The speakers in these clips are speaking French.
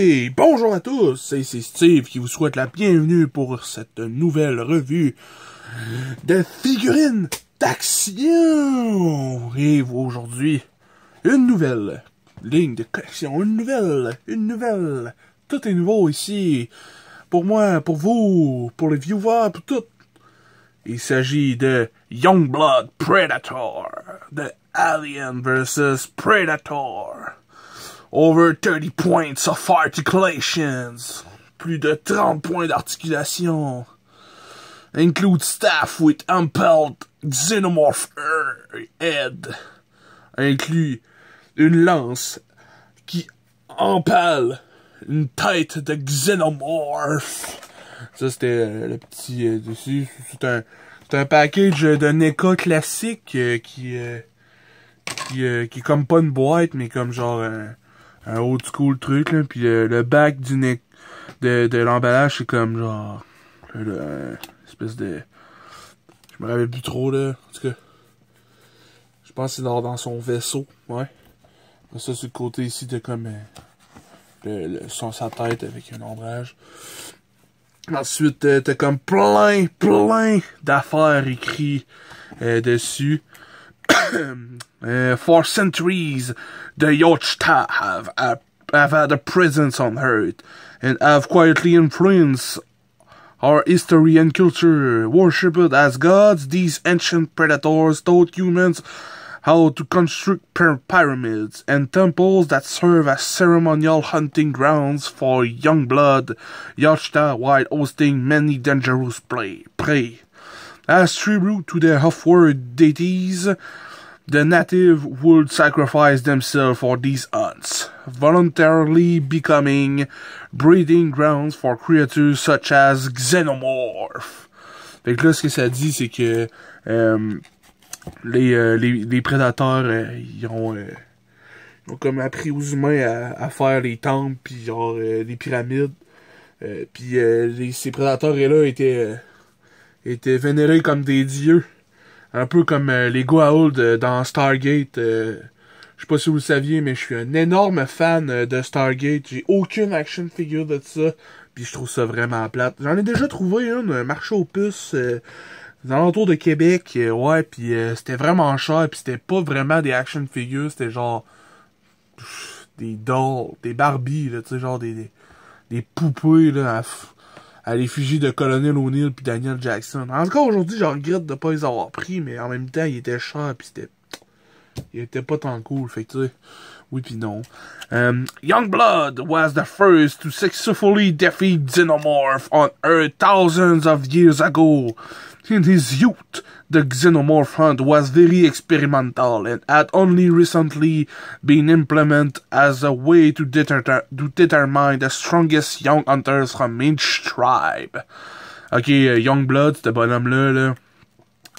Hey, bonjour à tous, c'est Steve qui vous souhaite la bienvenue pour cette nouvelle revue de figurines d'action. Et aujourd'hui, une nouvelle ligne de collection, une nouvelle. Tout est nouveau ici. Pour moi, pour vous, pour les viewers, pour tout. Il s'agit de Youngblood Predator, de Alien vs Predator. Over 30 points of articulations. Plus de 30 points d'articulation. Include staff with impelled xenomorph head. Inclut une lance qui empale une tête de xenomorph. Ça, c'était le petit dessus. C'est un package de NECA classique qui est comme pas une boîte, mais comme genre un old school truc, là. Puis le back de l'emballage, c'est comme genre espèce de... Je me rappelle plus trop, là. En tout cas, je pense que c'est dans son vaisseau, ouais. Ça, sur le côté ici, t'as comme sa tête avec un ombrage. Ensuite, t'as comme plein d'affaires écrites dessus. For centuries, the Yochta have had a presence on Earth and have quietly influenced our history and culture. Worshipped as gods, these ancient predators taught humans how to construct pyramids and temples that serve as ceremonial hunting grounds for Youngblood Yochta while hosting many dangerous prey. As tribute to their off-world deities, the native would sacrifice themselves for these hunts, voluntarily becoming breeding grounds for creatures such as xenomorph. Fait que là, ce que ça dit, c'est que les prédateurs, ils ont comme appris aux humains à faire les temples, puis genre les pyramides. Puis ces prédateurs-là étaient vénérés comme des dieux. Un peu comme les Goa'uld dans Stargate. Je sais pas si vous le saviez, mais je suis un énorme fan de Stargate. J'ai aucune action figure de ça. Puis je trouve ça vraiment plate. J'en ai déjà trouvé un marché aux puces dans l'entour de Québec. Ouais, puis c'était vraiment cher. Puis c'était pas vraiment des action figures. C'était genre des dolls, des Barbie, là, tu sais, genre des poupées là, à l'effigie de Colonel O'Neill puis Daniel Jackson. En tout cas, aujourd'hui, je regrette de pas les avoir pris, mais en même temps, il était cher pis il était pas tant cool, fait que tu sais, oui pis non. Youngblood was the first to successfully defeat Xenomorph on Earth thousands of years ago. In his youth, the Xenomorph hunt was very experimental and had only recently been implemented as a way to determine the strongest young hunters from each tribe. Ok, Youngblood, ce bonhomme-là, là,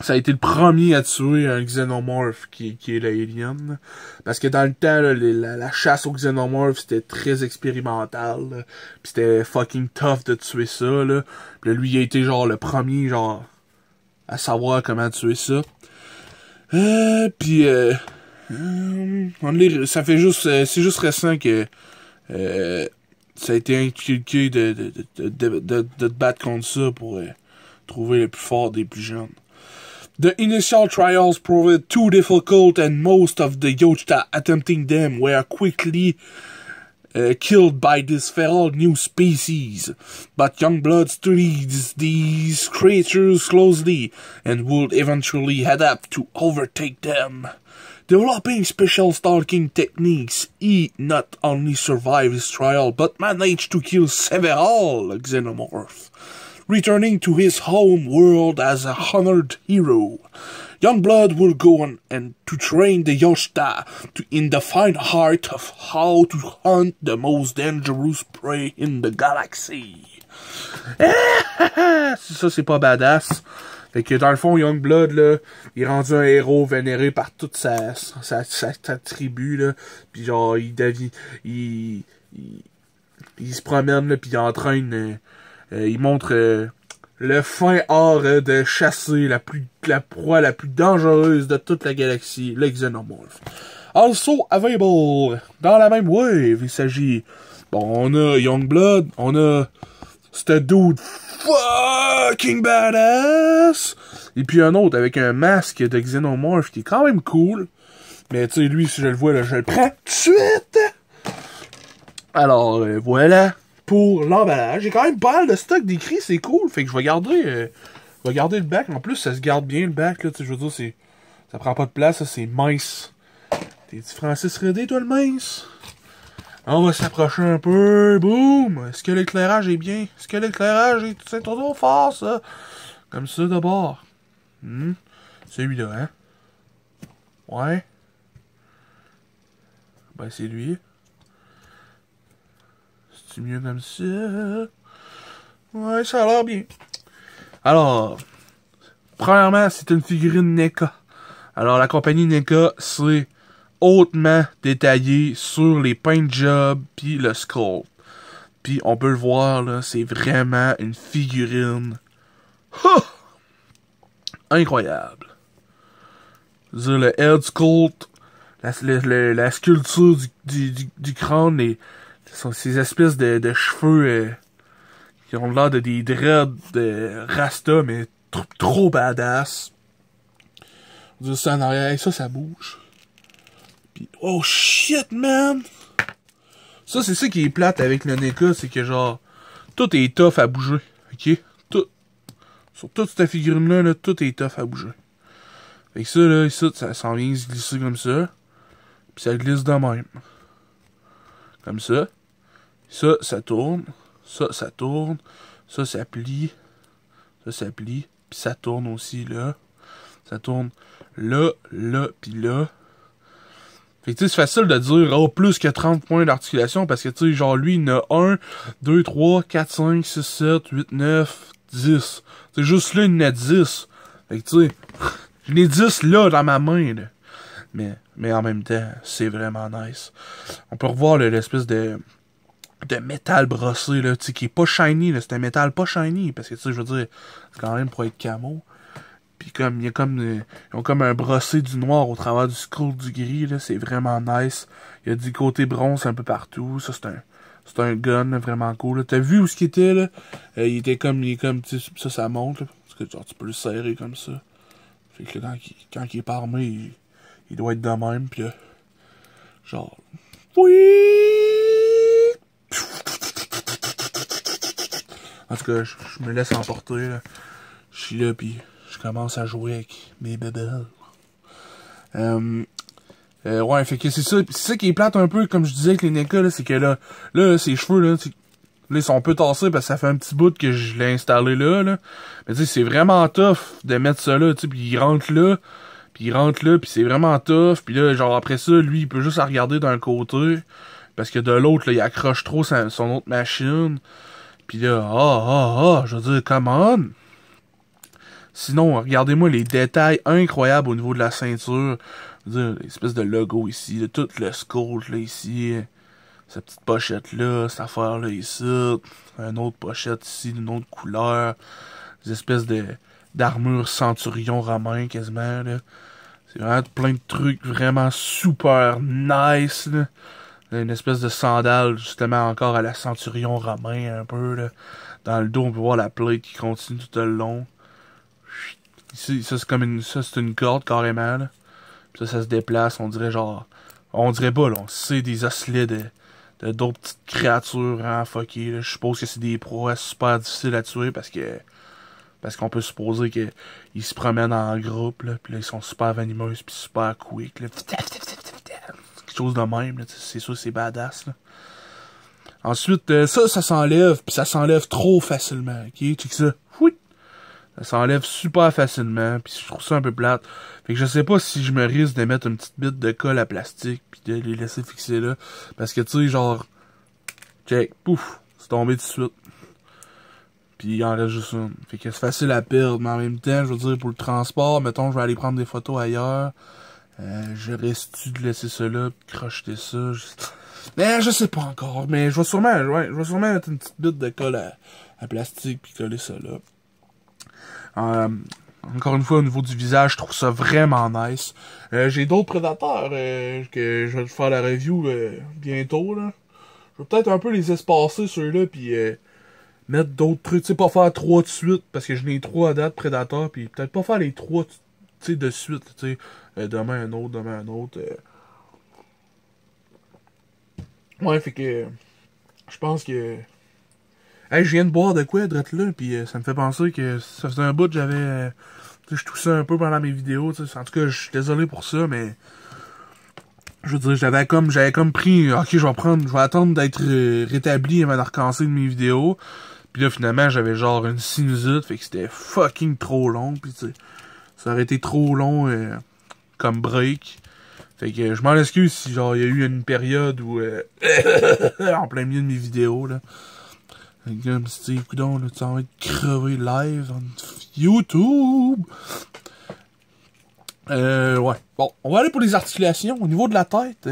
ça a été le premier à tuer un Xenomorph qui est l'Alien. Parce que dans le temps, là, la chasse aux Xenomorph, c'était très expérimental. Pis c'était fucking tough de tuer ça, là. Pis là, lui, il a été genre le premier, genre, à savoir comment tuer ça. Ça fait juste, c'est juste récent que ça a été inculqué de te battre contre ça pour trouver les plus forts des plus jeunes. The initial trials proved too difficult and most of the Yochta attempting them were quickly killed by this feral new species. But Youngblood studies these creatures closely and would eventually adapt to overtake them. Developing special stalking techniques, he not only survived his trial but managed to kill several xenomorphs, returning to his home world as a honored hero. Youngblood will go on and to train the Yochta in the fine art of how to hunt the most dangerous prey in the galaxy. Ça, c'est pas badass. Fait que dans le fond, Youngblood, là, il est rendu un héros vénéré par toute sa tribu, là. Puis genre, il se promène, là, puis il entraîne... il montre le fin art de chasser la proie la plus dangereuse de toute la galaxie, le Xenomorph. Also available dans la même wave, il s'agit Bon, on a Youngblood, on a ce dude fucking badass, et puis un autre avec un masque de Xenomorph qui est quand même cool. Mais tu sais, lui, si je le vois, là, je le prends tout de suite. Alors, voilà pour l'emballage. J'ai quand même pas mal de stock d'écrit, c'est cool. Fait que je vais garder le bac. En plus, ça se garde bien, le bac, là. Tu sais, je veux dire, ça prend pas de place, ça, c'est mince. T'es-tu Francis Redé, toi, le mince? On va s'approcher un peu. Boum! Est-ce que l'éclairage est bien? Est-ce que l'éclairage est... C'est trop fort, ça? Comme ça, d'abord. Celui-là, hein? Ouais. Ben, c'est lui. C'est mieux comme ça. Ouais, ça a l'air bien. Alors, premièrement, c'est une figurine NECA. Alors, la compagnie NECA, c'est hautement détaillé sur les paint jobs puis le sculpt. Puis, on peut le voir, là, c'est vraiment une figurine incroyable. Je veux dire, le head sculpt, la sculpture du crâne, ces espèces de cheveux qui ont l'air de des dreads de Rasta, mais trop badass. Je veux dire, ça en arrière, ça bouge. Puis, oh shit, man! Ça, c'est ça qui est plate avec le NECA, c'est que genre, tout est tough à bouger, ok? Tout. Sur toute cette figurine-là, là, tout est tough à bouger. Fait que ça, là, ça s'en vient se glisser comme ça. Puis ça glisse de même. Comme ça. Ça tourne. Ça tourne. Ça plie. Ça plie. Puis ça tourne aussi, là. Ça tourne là, puis là. Fait que tu sais, c'est facile de dire, oh, plus que 30 points d'articulation, parce que tu sais, genre, lui, il en a 1, 2, 3, 4, 5, 6, 7, 8, 9, 10. C'est juste là, il en a 10. Fait que tu sais, j'en ai 10 là, dans ma main, là. Mais en même temps, c'est vraiment nice. On peut revoir l'espèce de métal brossé, là, tu sais, qui est pas shiny, là. C'est un métal pas shiny, parce que tu sais, je veux dire, c'est quand même pour être camo. Puis comme, ils ont comme un brossé du noir au travers du scroll du gris, là, c'est vraiment nice. Il y a du côté bronze un peu partout, ça c'est un gun, là, vraiment cool, là. T'as vu où ce qu'il était, là? Il est comme, tu sais, ça monte, là, parce que genre, tu peux le serrer comme ça. Fait que quand il est pas armé, il doit être de même, pis là, genre, oui! En tout cas, je me laisse emporter, là. Je suis là, pis je commence à jouer avec mes bébelles. Ouais, fait que c'est ça qui est plate un peu, comme je disais avec les NECA, là, c'est que là, ses cheveux, là, ils sont un peu tassés parce que ça fait un petit bout que je l'ai installé là. Mais tu sais, c'est vraiment tough de mettre ça là, tu sais, pis il rentre là, pis c'est vraiment tough, pis là, genre après ça, lui, il peut juste la regarder d'un côté, parce que de l'autre, là, il accroche trop son autre machine. Pis là, je veux dire, come on! Sinon, regardez-moi les détails incroyables au niveau de la ceinture. Je veux dire, l'espèce de logo ici, là, tout le skull là ici, cette petite pochette là, cette affaire là ici, une autre pochette ici d'une autre couleur, des espèces d'armure centurion romain quasiment là. C'est vraiment plein de trucs vraiment super nice là. Une espèce de sandale justement encore à la centurion romain un peu là. Dans le dos on peut voir la plate qui continue tout le long. Ici, ça c'est une corde carrément là. Puis ça se déplace, on dirait genre. On dirait pas là, c'est des osselets d'autres petites créatures vraiment fuckées là. Je suppose que c'est des proies super difficiles à tuer parce qu'on peut supposer qu'ils se promènent en groupe là, puis là ils sont super venimeuses puis super quick là. Quelque chose de même là, c'est sûr c'est badass là. Ensuite, ça s'enlève, puis ça s'enlève trop facilement, ok? Check ça. Fouit! Ça s'enlève super facilement, puis je trouve ça un peu plate. Fait que je sais pas si je me risque de mettre une petite bite de colle à plastique, puis de les laisser fixer là. Parce que tu sais, genre, check, pouf, c'est tombé tout de suite. Puis il en reste juste une. Fait que c'est facile à perdre, mais en même temps, je veux dire, pour le transport, mettons, je vais aller prendre des photos ailleurs. Je reste-tu de laisser ça là, pis crocheter ça, mais je sais pas encore, mais je vais sûrement mettre une petite bite de colle à plastique puis coller ça là. Encore une fois, au niveau du visage, je trouve ça vraiment nice. J'ai d'autres prédateurs que je vais faire la review bientôt là. Je vais peut-être un peu les espacer, ceux-là, puis mettre d'autres trucs. Tu sais, pas faire 3 de suite, parce que je n'ai 3 à date, Predator, puis peut-être pas faire les 3, tu sais, de suite, tu sais. Demain un autre, demain un autre. Ouais, fait que... je pense que... Hey, je viens de boire de quoi, drette là, puis ça me fait penser que ça faisait un bout que j'avais... je toussais un peu pendant mes vidéos, tu sais. En tout cas, je suis désolé pour ça, mais... Je veux dire, j'avais comme pris... Ok, je vais attendre d'être rétabli avant de recommencer de mes vidéos. Puis là, finalement, j'avais genre une sinusite, fait que c'était fucking trop long, puis tu sais... Ça aurait été trop long comme break. Fait que je m'en excuse si genre il y a eu une période où... en plein milieu de mes vidéos, là. Comme si, coudonc, là, tu as envie de crever live sur YouTube. Ouais. Bon, on va aller pour les articulations. Au niveau de la tête,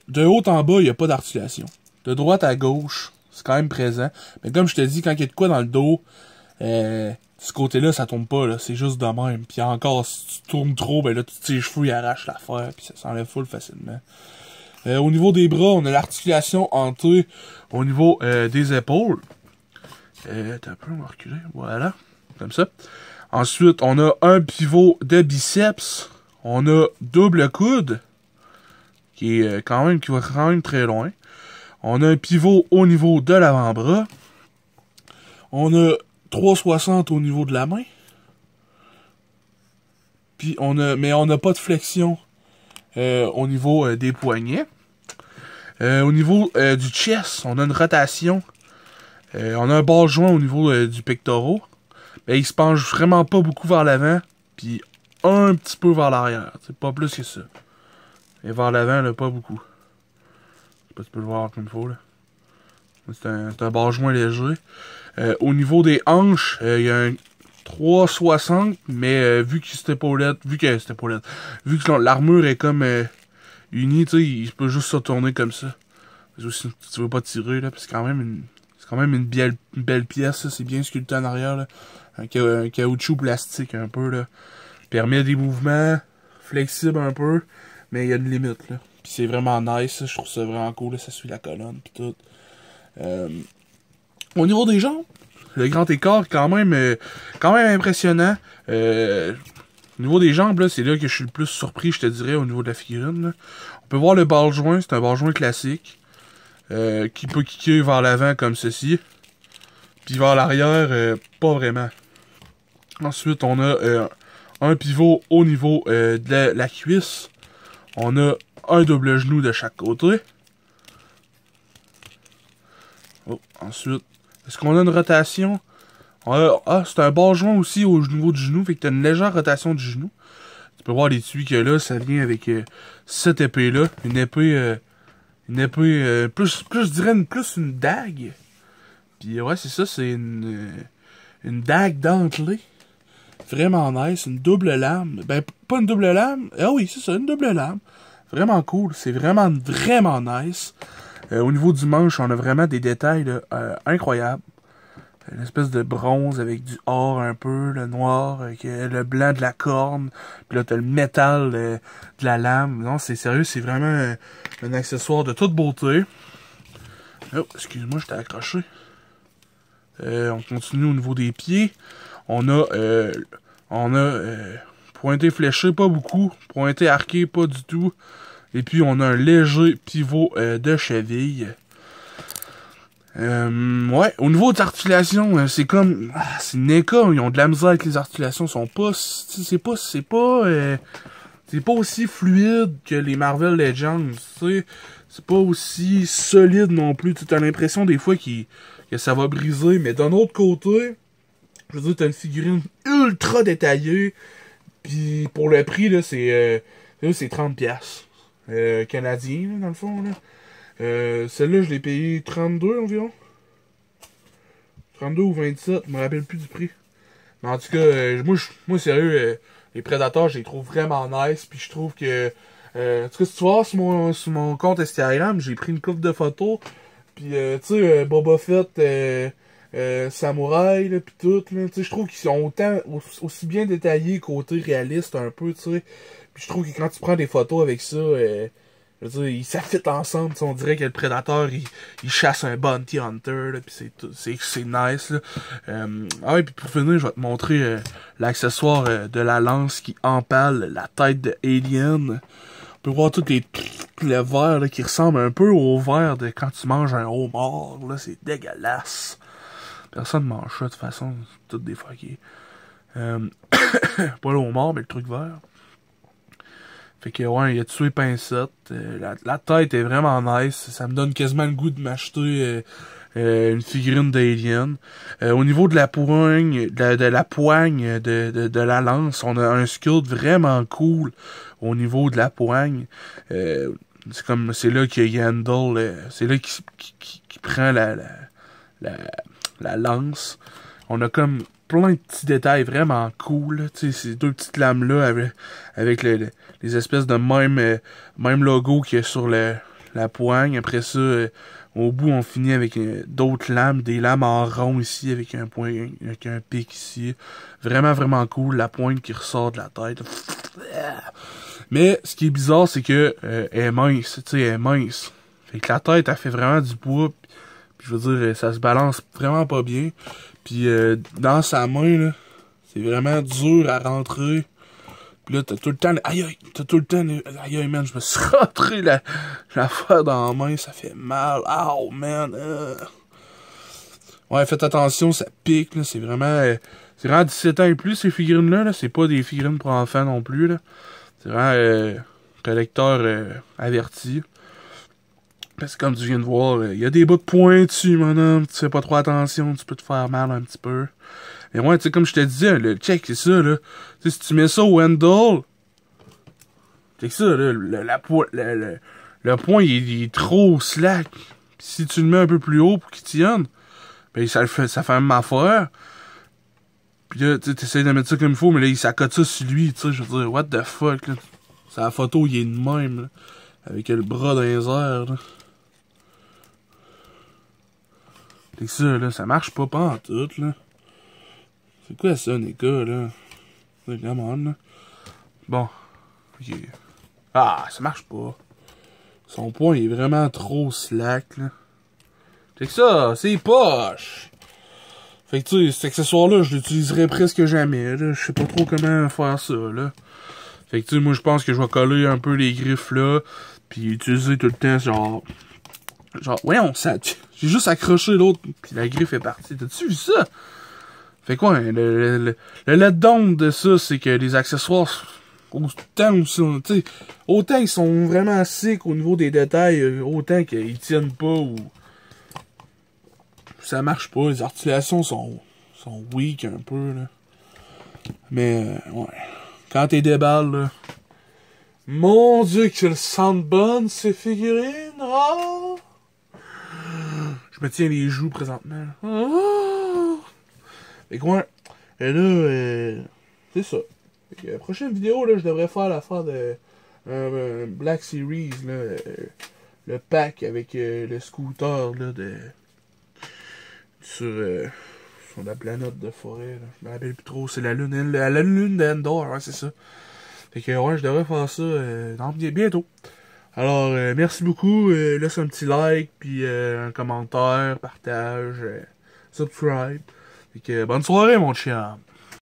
de haut en bas, il n'y a pas d'articulation. De droite à gauche, c'est quand même présent. Mais comme je te dis, quand il y a de quoi dans le dos, ce côté-là, ça tourne pas, là. C'est juste de même. Puis encore, si tu tournes trop, ben là, tes cheveux, ils arrachent l'affaire, puis ça s'enlève full facilement. Au niveau des bras, on a l'articulation hantée au niveau des épaules. T'as un peu, on va reculer. Voilà. Comme ça. Ensuite, on a un pivot de biceps. On a double coude. Qui va quand même très loin. On a un pivot au niveau de l'avant-bras. On a 360 au niveau de la main. Puis mais on n'a pas de flexion au niveau des poignets. Au niveau du chest, on a une rotation. On a un bas joint au niveau du pectoral. Mais il se penche vraiment pas beaucoup vers l'avant. Puis un petit peu vers l'arrière. C'est pas plus que ça. Et vers l'avant, là, pas beaucoup. Je sais pas si tu peux le voir comme il faut, là. C'est un bas joint léger. Au niveau des hanches, il y a un 360, mais vu que l'armure est comme unie, tu sais, il peut juste se tourner comme ça. Si tu veux pas tirer, là, c'est quand même une belle pièce, c'est bien sculpté en arrière, là. Un caoutchouc plastique un peu, là. Permet des mouvements flexibles un peu, mais il y a une limite, là. Puis c'est vraiment nice, je trouve ça vraiment cool, là, ça suit la colonne, pis tout. Au niveau des jambes, le grand écart quand même impressionnant. Au niveau des jambes, là, c'est là que je suis le plus surpris, je te dirais, au niveau de la figurine, là. On peut voir le ball joint, c'est un ball joint classique. Qui peut kicker vers l'avant comme ceci. Puis vers l'arrière, pas vraiment. Ensuite, on a un pivot au niveau de la cuisse. On a un double genou de chaque côté. Oh, ensuite, est-ce qu'on a une rotation? C'est un bas joint aussi au niveau du genou, fait que tu as une légère rotation du genou. Tu peux voir les tuyaux qu'il y a là, ça vient avec cette épée-là. Une épée, plus je dirais plus une dague. Puis ouais, c'est ça, c'est une dague dentelée. Vraiment nice, une double lame. Ben, pas une double lame. Ah oui, c'est ça, une double lame. Vraiment cool, c'est vraiment nice. Au niveau du manche, on a vraiment des détails là, incroyables. Une espèce de bronze avec du or un peu, le noir, avec le blanc de la corne. Puis là, t'as le métal de la lame. Non, c'est sérieux, c'est vraiment un accessoire de toute beauté. Oh, excuse-moi, j'étais accroché. On continue au niveau des pieds. On a pointé fléché, pas beaucoup. Pointé arqué, pas du tout. Et puis, on a un léger pivot de cheville. Ouais, au niveau des articulations, c'est comme... c'est NECA, ils ont de la misère avec les articulations. C'est pas aussi fluide que les Marvel Legends, tu sais. C'est pas aussi solide non plus. Tu as l'impression des fois que ça va briser. Mais d'un autre côté, je veux dire, t'as une figurine ultra détaillée. Puis pour le prix, là, c'est 30$ canadiens, là, dans le fond. Là. Celle-là, je l'ai payé 32 environ. 32 ou 27, je me rappelle plus du prix. Mais en tout cas, moi sérieux, les Predators, je les trouve vraiment nice. Puis je trouve que... en tout cas, si tu vois sur mon compte Instagram, j'ai pris une couple de photos. Puis, tu sais, Boba Fett, Samouraï, là, pis tout, là. Tu sais, je trouve qu'ils sont aussi bien détaillés côté réaliste, un peu, tu sais. Puis je trouve que quand tu prends des photos avec ça, Je veux dire, ils s'affitent ensemble, on dirait que le prédateur, il chasse un bounty hunter, là, pis c'est nice, là. Ah ouais, puis pour finir, je vais te montrer l'accessoire de la lance qui empale la tête de Alien. On peut voir tous le verre là, qui ressemble un peu au verre de quand tu manges un homard, là, c'est dégueulasse. Personne mange ça, de toute façon, c'est tout défoqué. Pas le homard, mais le truc vert. Fait que ouais, il a tué Pincette. La tête est vraiment nice. Ça me donne quasiment le goût de m'acheter une figurine d'Alien. Au niveau de la poigne, de la poigne de la lance, on a un sculpt vraiment cool au niveau de la poigne. C'est là qu'il y a Yandel, c'est là qui prend la lance. On a comme plein de petits détails vraiment cool. Tu sais, ces deux petites lames-là avec les espèces de même logo qu'il y a sur la poigne. Après ça, au bout, on finit avec d'autres lames, des lames en rond ici, avec un pic ici. Vraiment, vraiment cool. La pointe qui ressort de la tête. Mais ce qui est bizarre, c'est que elle est mince. Tu sais, elle est mince. Fait que la tête, elle fait vraiment du poids. Puis je veux dire, ça se balance vraiment pas bien. Puis dans sa main, là, c'est vraiment dur à rentrer. Puis là, t'as tout le temps... Aïe, aïe, t'as tout le temps... Aïe, aïe, man, je me suis rentré la fois dans la main, ça fait mal. Oh, man. Ouais, faites attention, ça pique, là. C'est vraiment 17 ans et plus, ces figurines-là. Là. C'est pas des figurines pour enfants non plus, là. C'est vraiment collecteur averti. Parce que comme tu viens de voir, il y a des bouts de pointus, mon homme. Tu fais pas trop attention, tu peux te faire mal un petit peu. Mais ouais, tu sais, comme je te disais, le check, c'est ça, là. Tu sais, si tu mets ça au handle, check ça, là, le point, il est trop slack. Pis si tu le mets un peu plus haut pour qu'il tienne, ben, ça fait la même affaire. Pis là, tu sais, t'essayes de mettre ça comme il faut, mais là, il s'accote ça sur lui, tu sais, je veux dire, what the fuck, là. C'est la photo, il est de même, là. Avec le bras dans les airs, là. C'est ça, là, ça marche pas en tout, là. C'est quoi ça, les gars, là? Come on, là. Bon. Ok. Ah, ça marche pas. Son point est vraiment trop slack, là. C'est que ça, c'est poche. Fait que, tu sais, cet accessoire-là, je l'utiliserai presque jamais, là. Je sais pas trop comment faire ça, là. Fait que, tu sais, moi, je pense que je vais coller un peu les griffes, là. Puis utiliser tout le temps, genre, ouais, j'ai juste accroché l'autre, puis la griffe est partie. T'as-tu vu ça? Fait quoi, le letdown de ça, c'est que les accessoires, autant ils sont vraiment sick au niveau des détails, autant qu'ils tiennent pas ou ça marche pas. Les articulations sont weak un peu, là. Mais, ouais. Quand t'es déballe, là. Mon Dieu, qu'elles sentent bonnes, ces figurines! Oh! Je me tiens les joues présentement. Oh! Fait que ouais. Et là, c'est ça. Fait que la prochaine vidéo, là, je devrais faire l'affaire de un Black Series, là. Le pack avec le scooter, là, sur la planète de forêt, là. Je me rappelle plus trop. C'est la lune d'Endor, ouais, c'est ça. Fait que ouais, je devrais faire ça bientôt. Alors, merci beaucoup. Laisse un petit like, puis un commentaire, partage, subscribe. Fait que bonne soirée, mon chien.